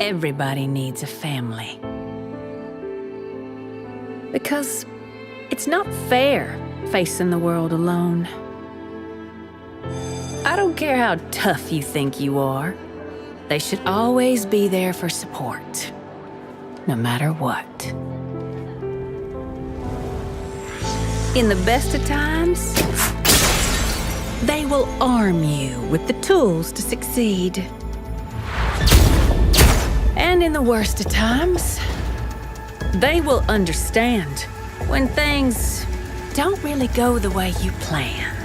Everybody needs a family. Because it's not fair facing the world alone. I don't care how tough you think you are. They should always be there for support, no matter what. In the best of times, they will arm you with the tools to succeed. And in the worst of times, they will understand when things don't really go the way you planned.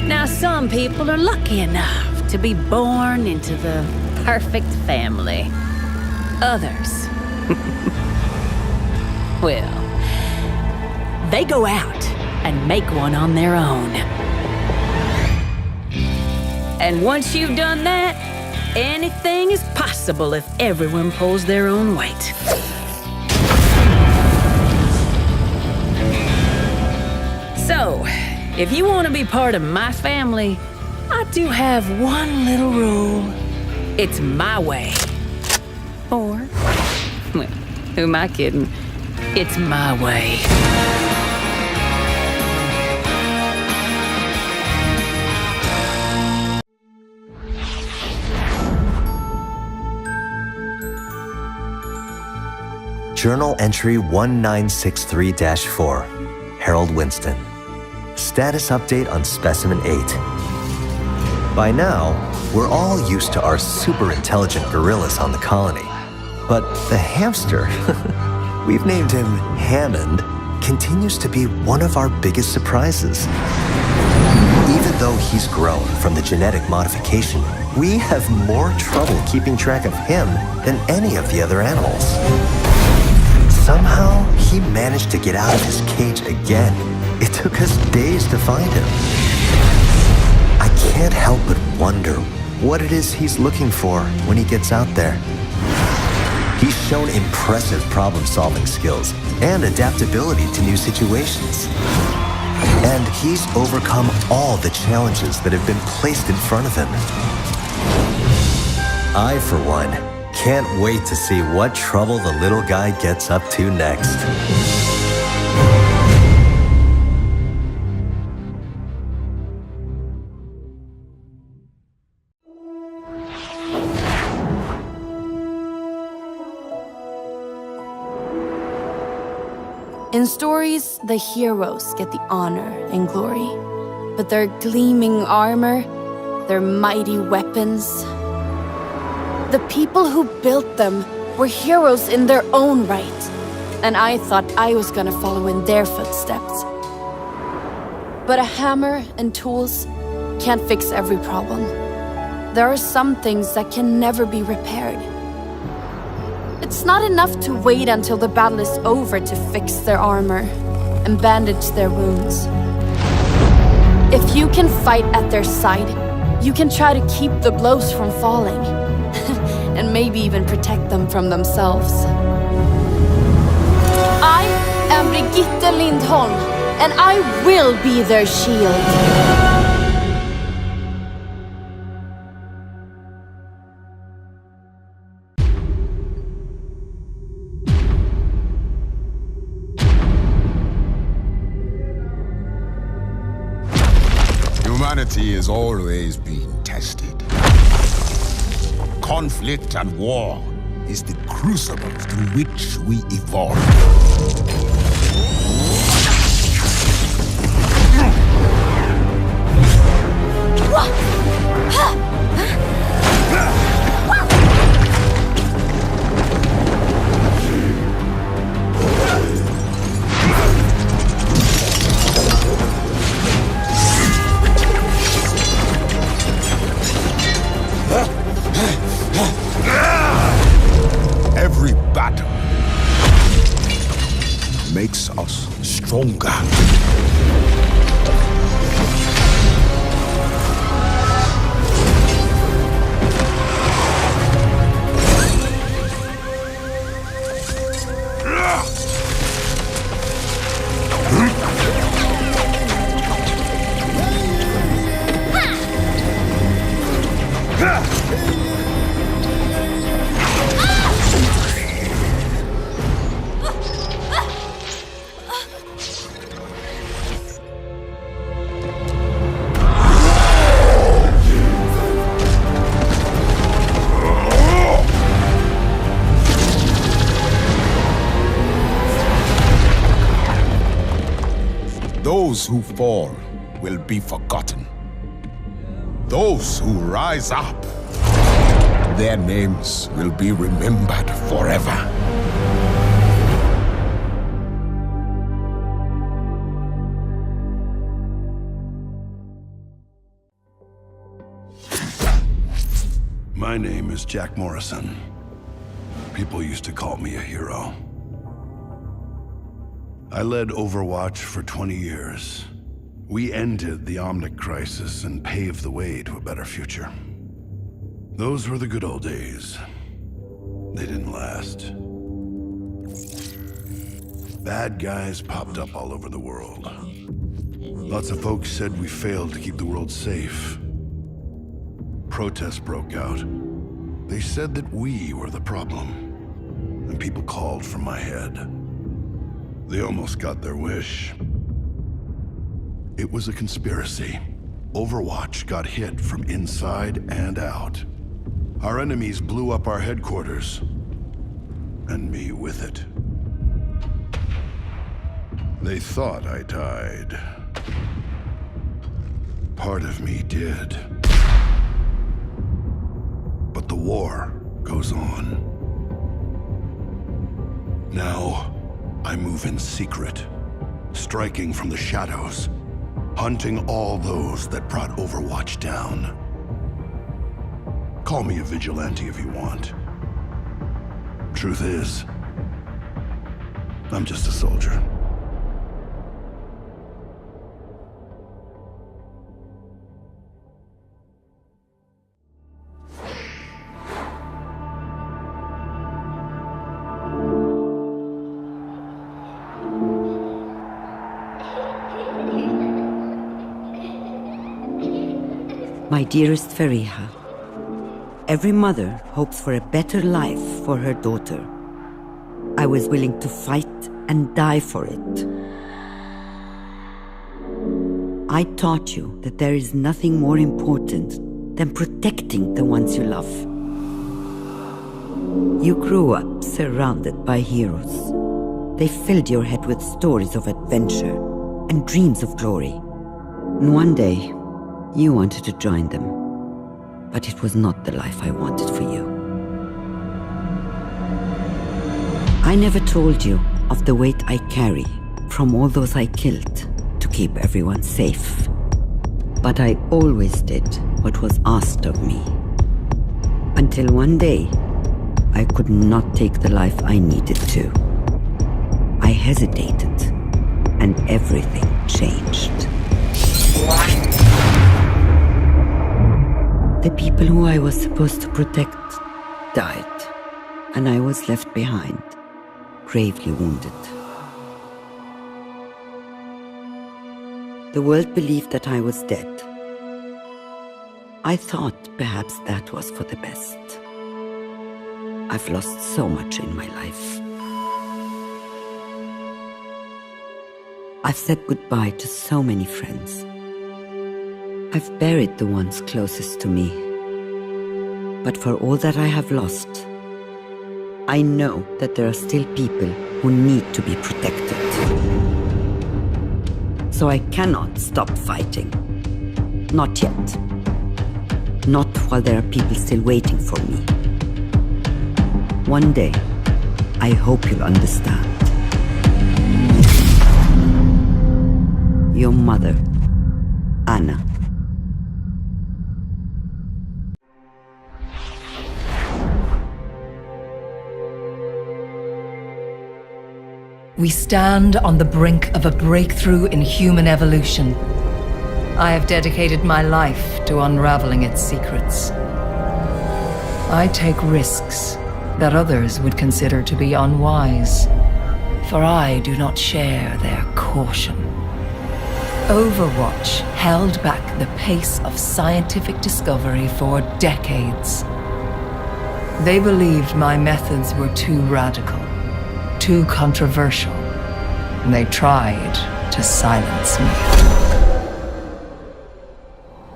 Now, some people are lucky enough to be born into the perfect family. Others, well, they go out and make one on their own. And once you've done that, anything is possible if everyone pulls their own weight. So, if you want to be part of my family, I do have one little rule. It's my way. Or, well, who am I kidding? It's my way. Journal entry 1963-4, Harold Winston. Status update on Specimen 8. By now, we're all used to our super intelligent gorillas on the colony. But the hamster, we've named him Hammond, continues to be one of our biggest surprises. Even though he's grown from the genetic modification, we have more trouble keeping track of him than any of the other animals. Somehow, he managed to get out of his cage again. It took us days to find him. I can't help but wonder what it is he's looking for when he gets out there. He's shown impressive problem-solving skills and adaptability to new situations. And he's overcome all the challenges that have been placed in front of him. I, for one, can't wait to see what trouble the little guy gets up to next. In stories, the heroes get the honor and glory. But their gleaming armor, their mighty weapons, the people who built them were heroes in their own right. And I thought I was gonna follow in their footsteps. But a hammer and tools can't fix every problem. There are some things that can never be repaired. It's not enough to wait until the battle is over to fix their armor and bandage their wounds. If you can fight at their side, you can try to keep the blows from falling. And maybe even protect them from themselves. I am Brigitte Lindholm, and I will be their shield. Humanity is always being tested. Conflict and war is the crucible through which we evolve. Every battle makes us stronger. Those who fall will be forgotten. Those who rise up, their names will be remembered forever. My name is Jack Morrison. People used to call me a hero. I led Overwatch for 20 years. We ended the Omnic crisis and paved the way to a better future. Those were the good old days. They didn't last. Bad guys popped up all over the world. Lots of folks said we failed to keep the world safe. Protests broke out. They said that we were the problem, and people called for my head. They almost got their wish. It was a conspiracy. Overwatch got hit from inside and out. Our enemies blew up our headquarters, and me with it. They thought I died. Part of me did. But the war goes on. Now, I move in secret, striking from the shadows, hunting all those that brought Overwatch down. Call me a vigilante if you want. Truth is, I'm just a soldier. My dearest Fariha, every mother hopes for a better life for her daughter. I was willing to fight and die for it. I taught you that there is nothing more important than protecting the ones you love. You grew up surrounded by heroes. They filled your head with stories of adventure and dreams of glory. And one day, you wanted to join them, but it was not the life I wanted for you. I never told you of the weight I carry from all those I killed to keep everyone safe. But I always did what was asked of me. Until one day, I could not take the life I needed to. I hesitated, and everything changed. The people who I was supposed to protect died, and I was left behind, gravely wounded. The world believed that I was dead. I thought perhaps that was for the best. I've lost so much in my life. I've said goodbye to so many friends. I've buried the ones closest to me. But for all that I have lost, I know that there are still people who need to be protected. So I cannot stop fighting. Not yet. Not while there are people still waiting for me. One day, I hope you'll understand. Your mother, Anna. We stand on the brink of a breakthrough in human evolution. I have dedicated my life to unraveling its secrets. I take risks that others would consider to be unwise, for I do not share their caution. Overwatch held back the pace of scientific discovery for decades. They believed my methods were too radical, too controversial, and they tried to silence me.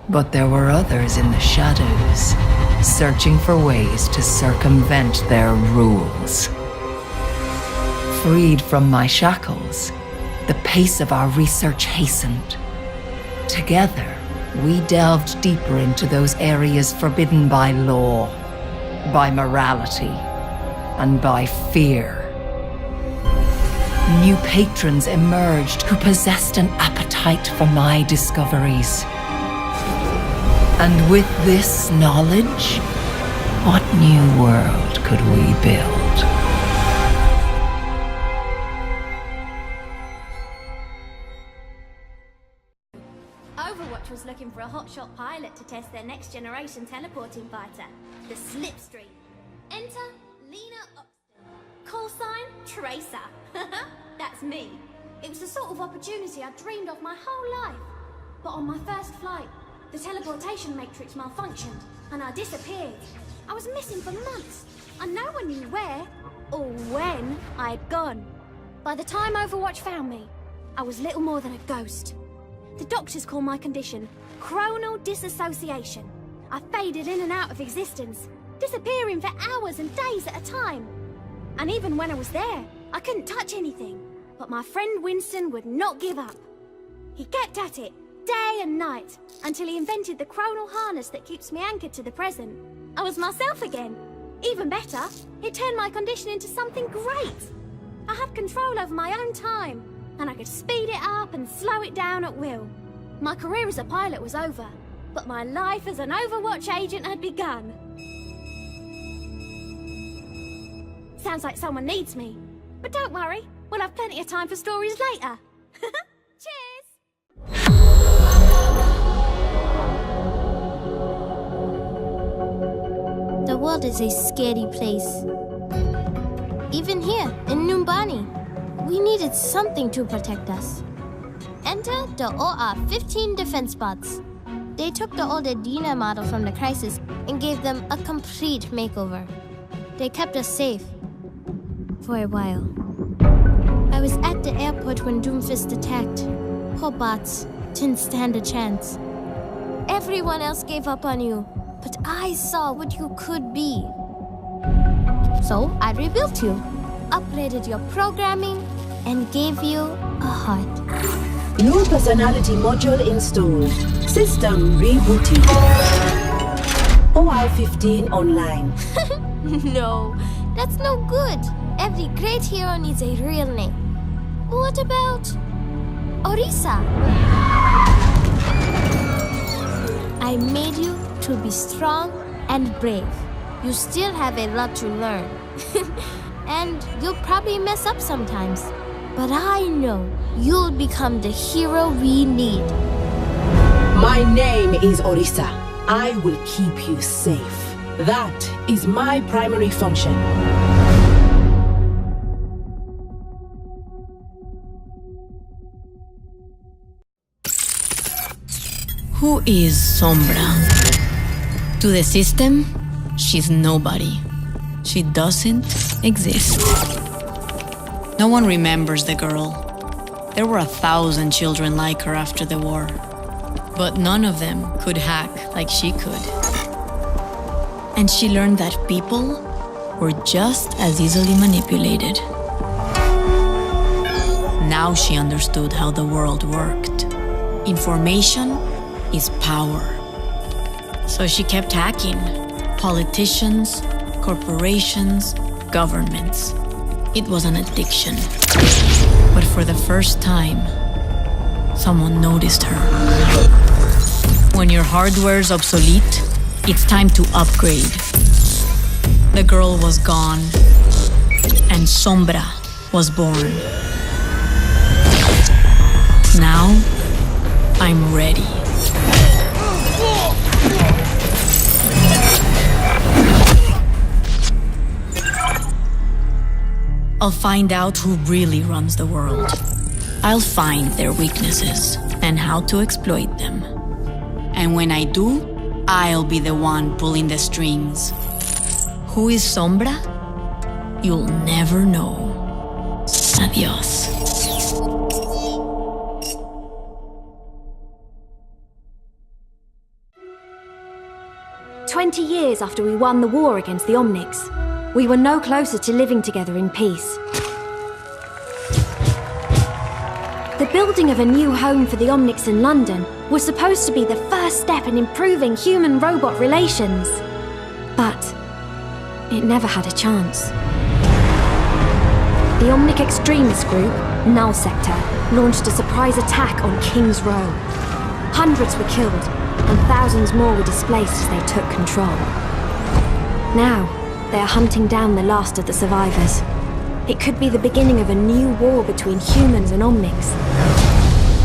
But there were others in the shadows, searching for ways to circumvent their rules. Freed from my shackles, the pace of our research hastened. Together, we delved deeper into those areas forbidden by law, by morality, and by fear. New patrons emerged who possessed an appetite for my discoveries. And with this knowledge, what new world could we build? Overwatch was looking for a hotshot pilot to test their next generation teleporting fighter, the Slipstream. Enter Lena Upton. Call sign Tracer. That's me. It was the sort of opportunity I dreamed of my whole life. But on my first flight, the teleportation matrix malfunctioned and I disappeared. I was missing for months and no one knew where or when I had gone. By the time Overwatch found me, I was little more than a ghost. The doctors call my condition chronal disassociation. I faded in and out of existence, disappearing for hours and days at a time. And even when I was there, I couldn't touch anything. But my friend Winston would not give up. He kept at it, day and night, until he invented the chronal harness that keeps me anchored to the present. I was myself again. Even better, it turned my condition into something great. I had control over my own time, and I could speed it up and slow it down at will. My career as a pilot was over, but my life as an Overwatch agent had begun. Sounds like someone needs me. But don't worry, we'll have plenty of time for stories later. Cheers! The world is a scary place. Even here, in Numbani, we needed something to protect us. Enter the OR-15 defense bots. They took the old Edina model from the Crisis and gave them a complete makeover. They kept us safe. For a while. I was at the airport when Doomfist attacked. Poor bots didn't stand a chance. Everyone else gave up on you, but I saw what you could be. So I rebuilt you, upgraded your programming, and gave you a heart. New personality module installed. System rebooting. OR-15 online. No, that's no good. Every great hero needs a real name. What about Orisa? I made you to be strong and brave. You still have a lot to learn. And you'll probably mess up sometimes. But I know you'll become the hero we need. My name is Orisa. I will keep you safe. That is my primary function. Who is Sombra? To the system, she's nobody. She doesn't exist. No one remembers the girl. There were 1,000 children like her after the war. But none of them could hack like she could. And she learned that people were just as easily manipulated. Now she understood how the world worked. Information is power. So she kept hacking politicians, corporations, governments. It was an addiction. But for the first time, someone noticed her. When your hardware's obsolete, it's time to upgrade. The girl was gone, and Sombra was born. Now, I'm ready. I'll find out who really runs the world. I'll find their weaknesses and how to exploit them. And when I do, I'll be the one pulling the strings. Who is Sombra? You'll never know. Adios. "20 years after we won the war against the Omnics, we were no closer to living together in peace. The building of a new home for the Omnics in London was supposed to be the first step in improving human-robot relations. But it never had a chance. The Omnic extremist group, Null Sector, launched a surprise attack on King's Row. Hundreds were killed, and thousands more were displaced as they took control. Now, they are hunting down the last of the survivors. It could be the beginning of a new war between humans and Omnics.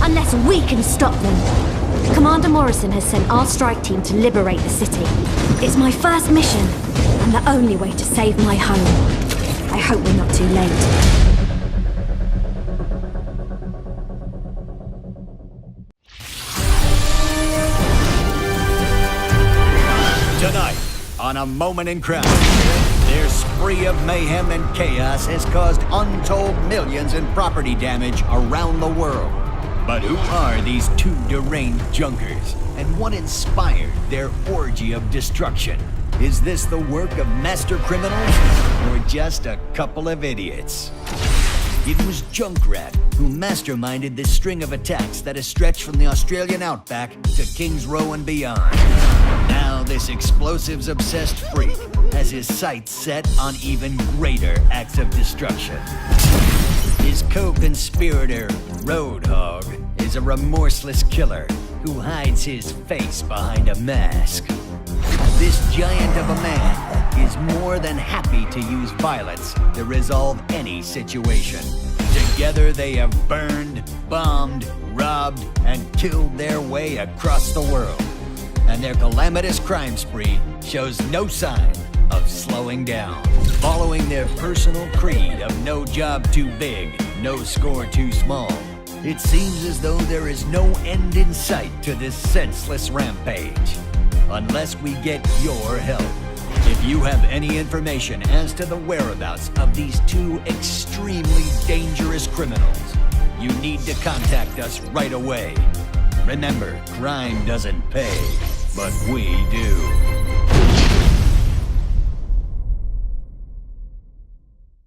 Unless we can stop them. Commander Morrison has sent our strike team to liberate the city. It's my first mission, and the only way to save my home. I hope we're not too late. Tonight, on A Moment in Crime, their spree of mayhem and chaos has caused untold millions in property damage around the world. But who are these two deranged junkers, and what inspired their orgy of destruction? Is this the work of master criminals, or just a couple of idiots? It was Junkrat who masterminded this string of attacks that has stretched from the Australian outback to King's Row and beyond. Now this explosives-obsessed freak has his sights set on even greater acts of destruction. His co-conspirator, Roadhog, is a remorseless killer who hides his face behind a mask. This giant of a man is more than happy to use violence to resolve any situation. Together they have burned, bombed, robbed, and killed their way across the world. And their calamitous crime spree shows no sign of slowing down. Following their personal creed of no job too big, no score too small, it seems as though there is no end in sight to this senseless rampage. Unless we get your help. If you have any information as to the whereabouts of these two extremely dangerous criminals, you need to contact us right away. Remember, crime doesn't pay, but we do.